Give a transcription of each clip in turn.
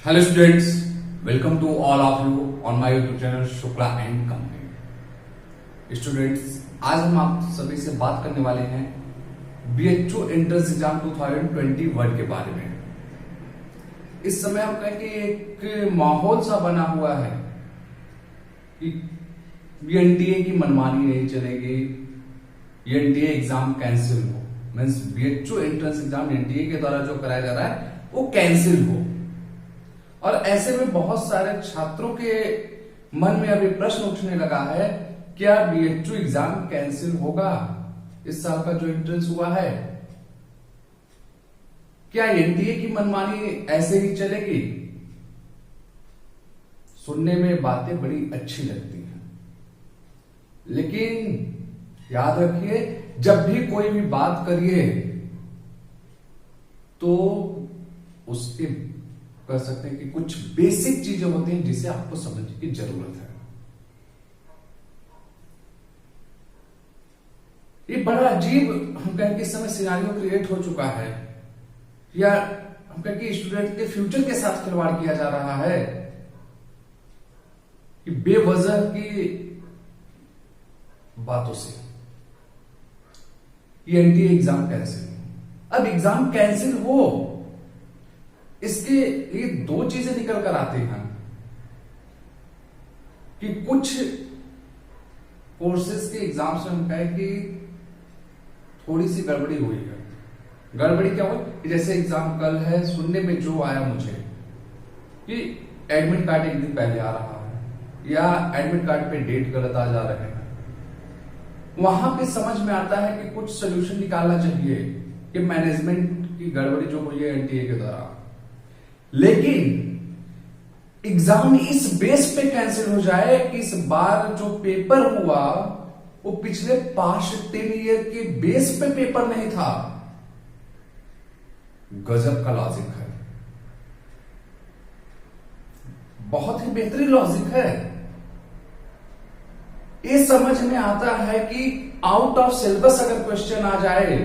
Hello students, welcome to all of you on my YouTube channel Shukla and company. Students, आज हम आप सभी से बात करने वाले हैं BHU एंट्रेंस एग्जाम 2021 के बारे में। इस समय हम कहें कि एक माहौल सा बना हुआ है कि NTA की मनमानी नहीं चलेगी, NTA एग्जाम कैंसिल हो, means BHU entrance exam NTA के द्वारा जो कराया जा रहा है वो कैंसिल हो। और ऐसे में बहुत सारे छात्रों के मन में अभी प्रश्न उठने लगा है, क्या BHU एग्जाम कैंसिल होगा? इस साल का जो एंट्रेंस हुआ है, क्या NTA की मनमानी ऐसे ही चलेगी? सुनने में बातें बड़ी अच्छी लगती हैं, लेकिन याद रखिए, जब भी कोई भी बात करिए तो उसके कर सकते हैं कि कुछ बेसिक चीजें होती हैं जिसे आपको समझने की जरूरत है। ये बड़ा अजीब हम कहें कि इस समय सिनारियो क्रिएट हो चुका है, या हम कहें कि स्टूडेंट के फ्यूचर के साथ खिलवाड़ किया जा रहा है कि बेवजह की बातों से ये NTA एग्जाम कैंसिल। अब एग्जाम कैंसिल हो, इसके लिए दो चीजें निकल कर आती हैं कि कुछ कोर्सेज के एग्जाम्स में हम कहें कि थोड़ी सी गड़बड़ी हुई है। गड़बड़ी क्या हुई? जैसे एग्जाम कल है, सुनने में जो आया मुझे कि एडमिट कार्ड एक दिन पहले आ रहा है या एडमिट कार्ड पे डेट गलत आ जा रहे हैं। वहां पे समझ में आता है कि कुछ सोल्यूशन निकालना चाहिए कि मैनेजमेंट की गड़बड़ी जो हुई है NTA के द्वारा, लेकिन एग्जाम इस बेस पे कैंसिल हो जाए कि इस बार जो पेपर हुआ वो पिछले पास्ट 10 ईयर के बेस पे पेपर नहीं था। गजब का लॉजिक है, बहुत ही बेहतरीन लॉजिक है। ये समझ में आता है कि आउट ऑफ सिलेबस अगर क्वेश्चन आ जाए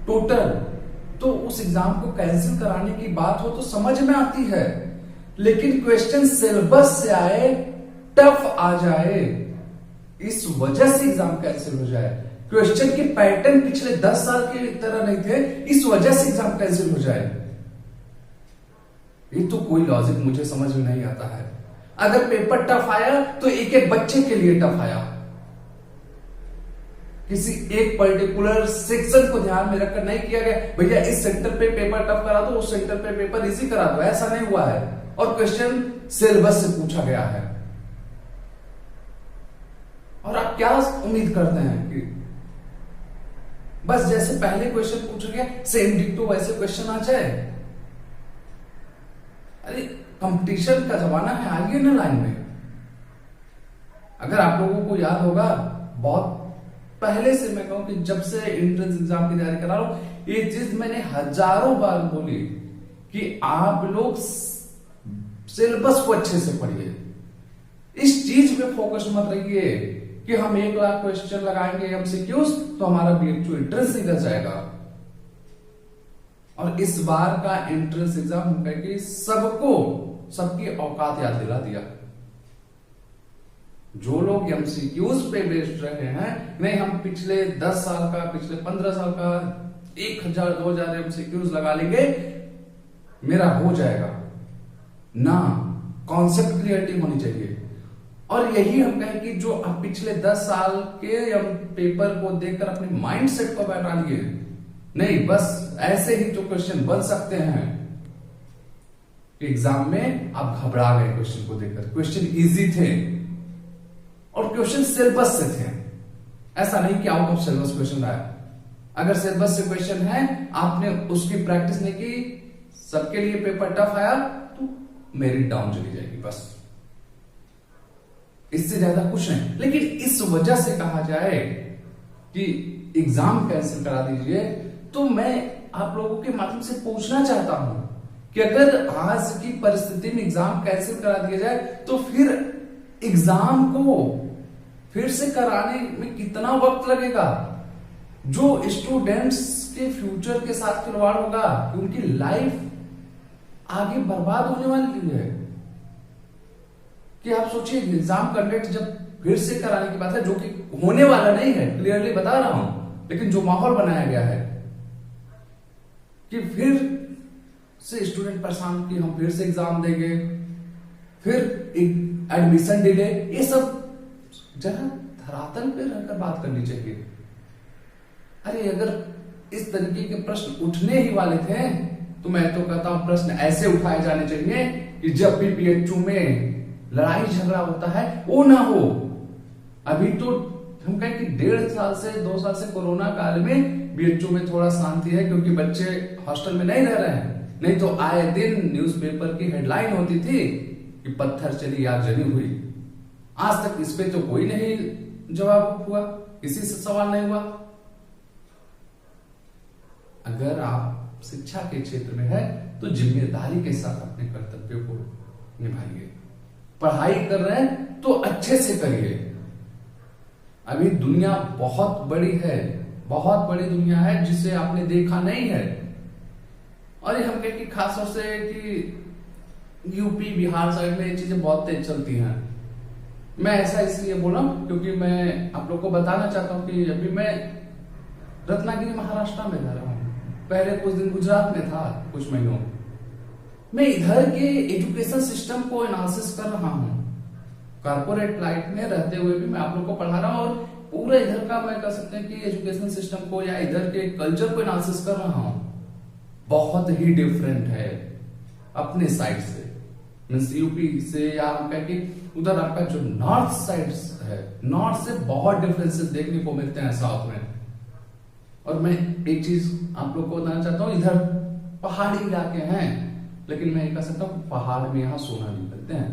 टोटल, तो उस एग्जाम को कैंसिल कराने की बात हो तो समझ में आती है, लेकिन क्वेश्चन सिलेबस से आए, टफ आ जाए, इस वजह से एग्जाम कैंसिल हो जाए, क्वेश्चन के पैटर्न पिछले 10 साल के तरह नहीं थे, इस वजह से एग्जाम कैंसिल हो जाए, ये तो कोई लॉजिक मुझे समझ में नहीं आता है। अगर पेपर टफ आया तो एक एक बच्चे के लिए टफ आया, किसी एक पर्टिकुलर सेक्शन को ध्यान में रखकर नहीं किया गया, भैया इस सेंटर पे पेपर टफ करा दो, उस सेंटर पे पेपर इजी करा दो, ऐसा नहीं हुआ है। और क्वेश्चन सिलेबस से पूछा गया है, और आप क्या उम्मीद करते हैं कि बस जैसे पहले क्वेश्चन पूछा गया सेम डिक्टो वैसे क्वेश्चन आ जाए? अरे कंपटीशन का जमाना है, आइए ना लाइन में। अगर आप लोगों को याद होगा, बहुत पहले से मैं कहूं कि जब से एंट्रेंस एग्जाम की तैयारी करा रहा हूं, ये चीज मैंने हजारों बार बोली कि आप लोग सिलेबस को अच्छे से पढ़िए, इस चीज पे फोकस मत रखिए कि हम 1 लाख क्वेश्चन लगाएंगे MCQs तो हमारा BHU एंट्रेंस निकल जाएगा। और इस बार का एंट्रेंस एग्जाम कहेंगे सबको सबकी औकात याद दिला दिया। जो लोग MCQs पे बेस्ड रहे हैं, नहीं हम पिछले 10 साल का, पिछले 15 साल का 1000-2000 MCQs लगा लेंगे, मेरा हो जाएगा ना, कॉन्सेप्ट क्लियरिटी होनी चाहिए। और यही हम कहें कि जो आप पिछले 10 साल के पेपर को देखकर अपने माइंड सेट को बैठा लिए, नहीं बस ऐसे ही जो क्वेश्चन बन सकते हैं, एग्जाम में आप घबरा गए क्वेश्चन को देखकर, क्वेश्चन इजी थे और क्वेश्चन सिलेबस से थे, ऐसा नहीं कि आउट ऑफ सिलेबस क्वेश्चन आया। अगर सिलेबस से क्वेश्चन है, आपने उसकी प्रैक्टिस नहीं की, सबके लिए पेपर टफ आया, तो मेरिट डाउन चली जाएगी, बस इससे ज्यादा कुछ नहीं। लेकिन इस वजह से कहा जाए कि एग्जाम कैंसिल करा दीजिए, तो मैं आप लोगों के माध्यम से पूछना चाहता हूं कि अगर आज की परिस्थिति में एग्जाम कैंसिल करा दिया जाए तो फिर एग्जाम को फिर से कराने में कितना वक्त लगेगा? जो स्टूडेंट्स के फ्यूचर के साथ खिलवाड़ होगा, उनकी लाइफ आगे बर्बाद होने वाली है। कि आप सोचिए एग्जाम कंडक्ट जब फिर से कराने की बात है, जो कि होने वाला नहीं है, क्लियरली बता रहा हूं, लेकिन जो माहौल बनाया गया है कि फिर से स्टूडेंट परेशान कि हम फिर से एग्जाम देंगे, फिर एडमिशन डिले, ये सब जरा धरातल पे रहकर बात करनी चाहिए। अरे अगर इस तरीके के प्रश्न उठने ही वाले थे तो मैं तो कहता हूं प्रश्न ऐसे उठाए जाने चाहिए कि जब भी बीएचयू में लड़ाई झगड़ा होता है वो ना हो। अभी तो हम कहें कि 1.5 साल से 2 साल से कोरोना काल में बीएचयू में थोड़ा शांति है, क्योंकि बच्चे हॉस्टल में नहीं रह रहे हैं। नहीं तो आए दिन न्यूज़पेपर की हेडलाइन होती थी कि पत्थर चली आगजनी हुई। आज तक इस पे तो कोई नहीं जवाब हुआ, किसी से सवाल नहीं हुआ। अगर आप शिक्षा के क्षेत्र में है तो जिम्मेदारी के साथ अपने कर्तव्यों को निभाइए। पढ़ाई कर रहे हैं तो अच्छे से करिए। अभी दुनिया बहुत बड़ी है, बहुत बड़ी दुनिया है जिसे आपने देखा नहीं है। और ये हम कहें कि खासतौर से कि यूपी बिहार साइड में ये चीजें बहुत तेज चलती हैं। मैं ऐसा इसलिए बोला क्योंकि मैं आप लोग को बताना चाहता हूं कि अभी मैं रत्नागिरी महाराष्ट्र में रह रहा हूं, पहले कुछ दिन गुजरात में था, कुछ महीनों। मैं इधर के एजुकेशन सिस्टम को एनालिसिस कर रहा हूं। कॉर्पोरेट लाइफ में रहते हुए भी मैं आप लोग को पढ़ा रहा हूं और पूरे इधर का मैं कह सकते हैं कि एजुकेशन सिस्टम को या इधर के कल्चर को एनालिसिस कर रहा हूं। बहुत ही डिफरेंट है अपने साइड से, मीन्स यूपी से, या हम कहें कि उधर आपका जो नॉर्थ साइड है, नॉर्थ से बहुत डिफरेंसेस देखने को मिलते हैं साउथ में। और मैं एक चीज आप लोग को बताना चाहता हूं, इधर पहाड़ी इलाके हैं, लेकिन मैं ये कह सकता हूं पहाड़ में यहां सोना निकलते हैं,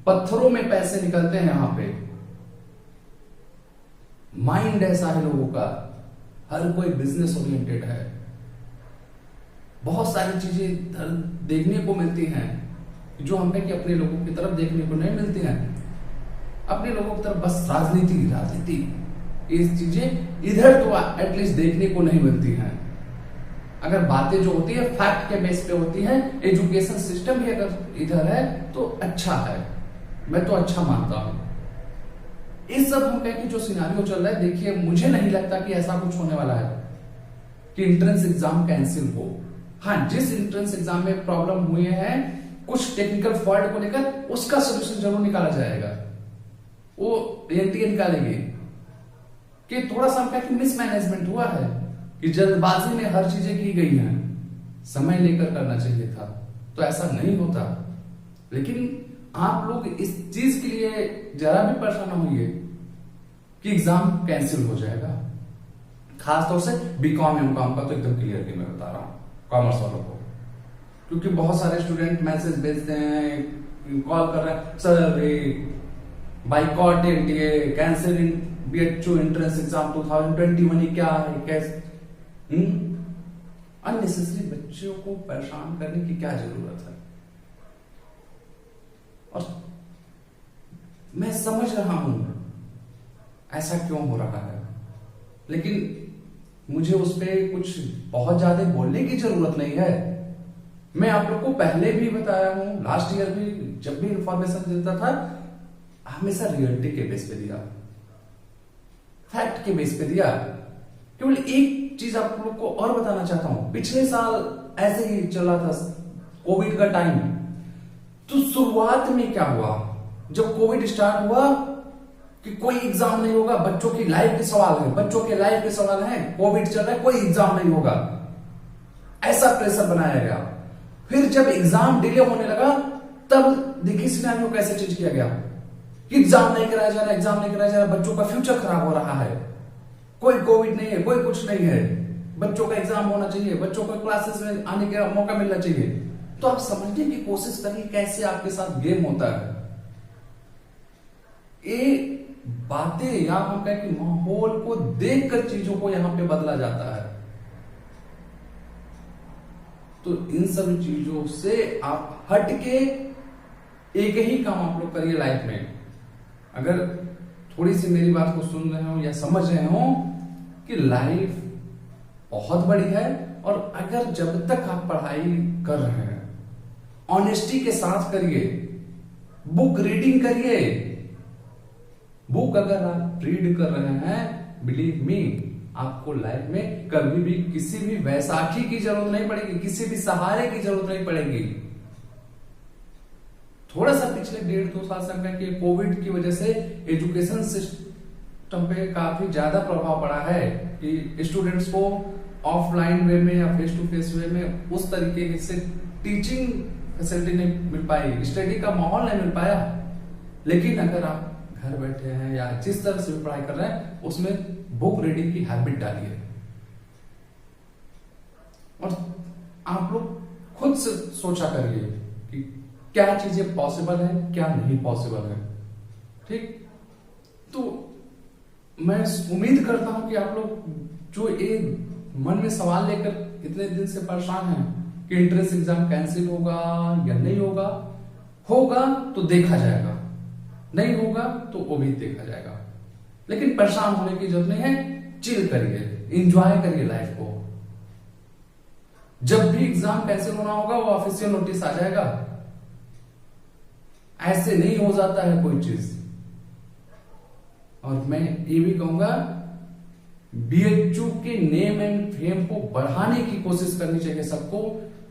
पत्थरों में पैसे निकलते हैं। यहां पे माइंड ऐसा है लोगों का, हर कोई बिजनेस ओरिएंटेड है। बहुत सारी चीजें इधर देखने को मिलती हैं जो हम कहें कि अपने लोगों की तरफ देखने को नहीं मिलती हैं। अपने लोगों की तरफ बस राजनीति राजनीति, ये चीजें इधर तो एटलीस्ट देखने को नहीं मिलती हैं। अगर बातें जो होती है फैक्ट के बेस पे होती हैं, एजुकेशन सिस्टम भी अगर इधर है तो अच्छा है, मैं तो अच्छा मानता हूं। इस सब हम कहें कि जो सिनारियो चल रहा है, देखिए मुझे नहीं लगता कि ऐसा कुछ होने वाला है कि एंट्रेंस एग्जाम कैंसिल हो। हाँ, जिस एंट्रेंस एग्जाम में प्रॉब्लम हुए हैं, कुछ टेक्निकल फॉल्ट को लेकर, उसका सोल्यूशन जरूर निकाला जाएगा। वो एनटीए निकालेंगे कि थोड़ा सा हम कहें कि मिसमैनेजमेंट हुआ है, कि जल्दबाजी में हर चीजें की गई हैं, समय लेकर करना चाहिए था, तो ऐसा नहीं होता। लेकिन आप लोग इस चीज के लिए जरा भी परेशान न होइए कि एग्जाम कैंसिल हो जाएगा। खासतौर से बीकॉम एमकॉम का तो एकदम क्लियरली मैं बता रहा हूं, कॉमर्स वालों को, क्योंकि बहुत सारे स्टूडेंट मैसेज भेजते हैं, कॉल कर रहे हैं, sir boycott NTA, cancelling BHU entrance exam 2021, क्या है कैसे। अननेसेसरी बच्चों को परेशान करने की क्या जरूरत है। और मैं समझ रहा हूं ऐसा क्यों हो रहा है, लेकिन मुझे उस पर कुछ बहुत ज्यादा बोलने की जरूरत नहीं है। मैं आप लोग को पहले भी बताया हूं, लास्ट ईयर भी जब भी इंफॉर्मेशन देता था, हमेशा रियलिटी के बेस पे दिया, फैक्ट के बेस पे दिया। केवल एक चीज आप लोग को और बताना चाहता हूं, पिछले साल ऐसे ही चला था कोविड का टाइम, तो शुरुआत में क्या हुआ, जब कोविड स्टार्ट हुआ कि कोई एग्जाम नहीं होगा, बच्चों की लाइफ के सवाल है, बच्चों के लाइफ के सवाल है, कोविड चल रहा है, कोई एग्जाम नहीं होगा, ऐसा प्रेशर बनाया गया। फिर जब एग्जाम डिले होने लगा, तब देखिए सिनेरियो कैसे चेंज किया गया कि एग्जाम नहीं कराया जा रहा, एग्जाम नहीं कराया जा रहा, बच्चों का फ्यूचर खराब हो रहा है, कोई कोविड नहीं है, कोई कुछ नहीं है, बच्चों का एग्जाम होना चाहिए, बच्चों को क्लासेस में आने का मौका मिलना चाहिए। तो आप समझने की कोशिश करिए कैसे आपके साथ गेम होता है। ये बातें या हम कहें कि माहौल को देखकर चीजों को यहां पे बदला जाता है। तो इन सब चीजों से आप हटके एक ही काम आप लोग करिए लाइफ में। अगर थोड़ी सी मेरी बात को सुन रहे हो या समझ रहे हो कि लाइफ बहुत बड़ी है, और अगर जब तक आप पढ़ाई कर रहे हैं ऑनेस्टी के साथ करिए, बुक रीडिंग करिए। बुक अगर आप रीड कर रहे हैं, बिलीव मी, आपको लाइफ में कभी भी किसी भी वैसाखी की जरूरत नहीं पड़ेगी, किसी भी सहारे की जरूरत नहीं पड़ेगी। थोड़ा सा पिछले 1.5-2 साल से कि कोविड की वजह से एजुकेशन सिस्टम पे काफी ज्यादा प्रभाव पड़ा है कि स्टूडेंट्स को ऑफलाइन वे में या फेस टू फेस वे में उस तरीके से टीचिंग फैसिलिटी नहीं मिल पाई, स्टडी का माहौल नहीं मिल पाया। लेकिन अगर आप घर बैठे हैं या जिस तरह से भी पढ़ाई कर रहे हैं, उसमें बुक रीडिंग की हैबिट डालिए और आप लोग खुद से सोचा करिए कि क्या चीजें पॉसिबल है, क्या नहीं पॉसिबल है। ठीक, तो मैं उम्मीद करता हूं कि आप लोग जो एक मन में सवाल लेकर इतने दिन से परेशान हैं कि एंट्रेंस एग्जाम कैंसिल होगा या नहीं होगा, होगा तो देखा जाएगा, नहीं होगा तो वो भी देखा जाएगा। लेकिन परेशान होने की जरूरत नहीं है, चिल करिए, एंजॉय करिए लाइफ को। जब भी एग्जाम कैंसिल होना होगा वो ऑफिशियल नोटिस आ जाएगा, ऐसे नहीं हो जाता है कोई चीज। और मैं ये भी कहूंगा, बीएचयू के नेम एंड फेम को बढ़ाने की कोशिश करनी चाहिए सबको,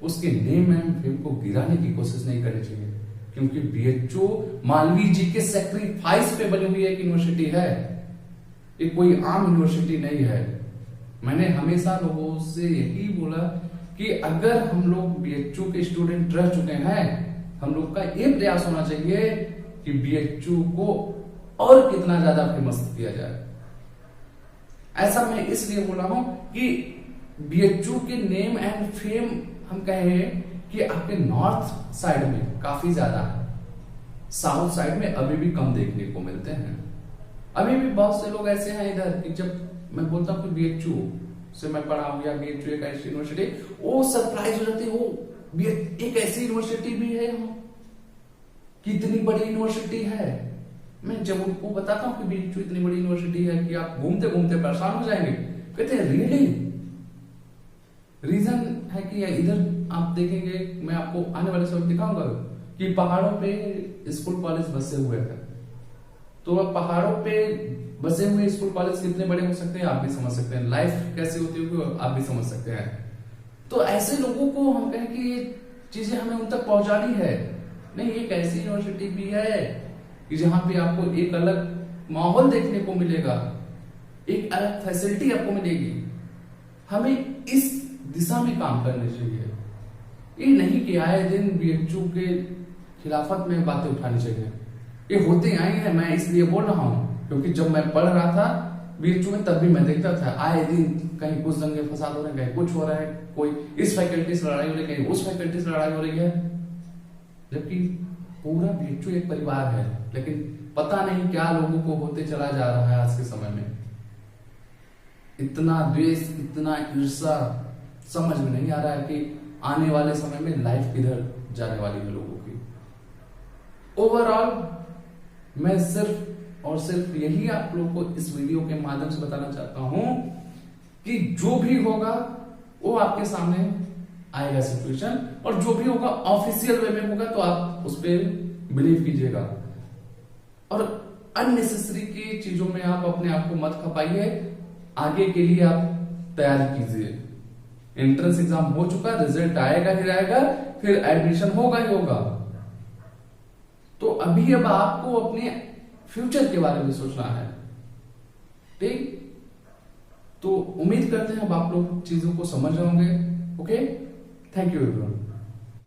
उसके नेम एंड फेम को गिराने की कोशिश नहीं करनी चाहिए। क्योंकि बीएचयू मालवीय जी के सेक्रीफाइस पे बनी हुई एक यूनिवर्सिटी है, ये कोई आम यूनिवर्सिटी नहीं है। मैंने हमेशा लोगों से यही बोला कि अगर हम लोग बीएचयू के स्टूडेंट रह चुके हैं, हम लोग का ये प्रयास होना चाहिए कि बीएचयू को और कितना ज्यादा फेमस किया जाए। ऐसा मैं इसलिए बोला हूं कि बीएचयू के नेम एंड फेम हम कहें कि आपके नॉर्थ साइड में काफी ज्यादा है, साउथ साइड में अभी भी कम देखने को मिलते हैं। अभी भी बहुत से लोग ऐसे हैं इधर कि जब मैं बोलता हूं कि बीएचयू से मैं पढ़ा हूं या बीएचयू एक ऐसी यूनिवर्सिटी, वो सरप्राइज हो जाते हो, एक ऐसी यूनिवर्सिटी भी है यहाँ, कितनी बड़ी यूनिवर्सिटी है। मैं जब उनको बताता हूँ कि बीएचयू इतनी बड़ी यूनिवर्सिटी है कि आप घूमते घूमते परेशान हो जाएंगे, कहते हैं रियली। रीजन है कि इधर आप देखेंगे, मैं आपको आने वाले समय दिखाऊंगा कि पहाड़ों पे स्कूल कॉलेज बसे हुए हैं। तो अब पहाड़ों पे बसे हुए स्कूल कॉलेज कितने बड़े हो सकते हैं आप भी समझ सकते हैं, लाइफ कैसी होती होगी आप भी समझ सकते हैं। तो ऐसे लोगों को हम कहें कि ये चीजें हमें उन तक पहुंचानी है। नहीं, एक ऐसी यूनिवर्सिटी भी है कि जहां पे आपको एक अलग माहौल देखने को मिलेगा, एक अलग फैसिलिटी आपको मिलेगी। हमें इस दिशा में काम करने चाहिए, ये नहीं कि आए दिन बीएचयू के खिलाफत में बातें उठानी चाहिए। ये होते आए हैं, मैं इसलिए बोल रहा हूं क्योंकि जब मैं पढ़ रहा था बीएचयू में तब भी मैं देखता था आए दिन कहीं कुछ दंगे फसाद हो रहे हैं, कहीं कुछ हो रहा है, कोई इस फैकल्टी से लड़ाई हो रही है, कहीं उस फैकल्टी से लड़ाई हो रही है। जबकि पूरा बीएचयू एक परिवार है, लेकिन पता नहीं क्या लोगों को होते चला जा रहा है आज के समय में। इतना द्वेष, इतना ईर्ष्या, समझ में नहीं आ रहा है कि आने वाले समय में लाइफ किधर जाने वाली है लोगों की। ओवरऑल मैं सिर्फ और सिर्फ यही आप लोगों को इस वीडियो के माध्यम से बताना चाहता हूं कि जो भी होगा वो आपके सामने आएगा सिचुएशन, और जो भी होगा ऑफिशियल वे में होगा, तो आप उस पर बिलीव कीजिएगा। और अननेसेसरी की चीजों में आप अपने आप को मत खपाइए, आगे के लिए आप तैयारी कीजिए। एंट्रेंस एग्जाम हो चुका, रिजल्ट आएगा ही आएगा, फिर एडमिशन होगा ही होगा। तो अभी अब आपको अपने फ्यूचर के बारे में सोचना है, ठीक? तो उम्मीद करते हैं अब आप लोग चीजों को समझ रहे होंगे। Okay, thank you everyone.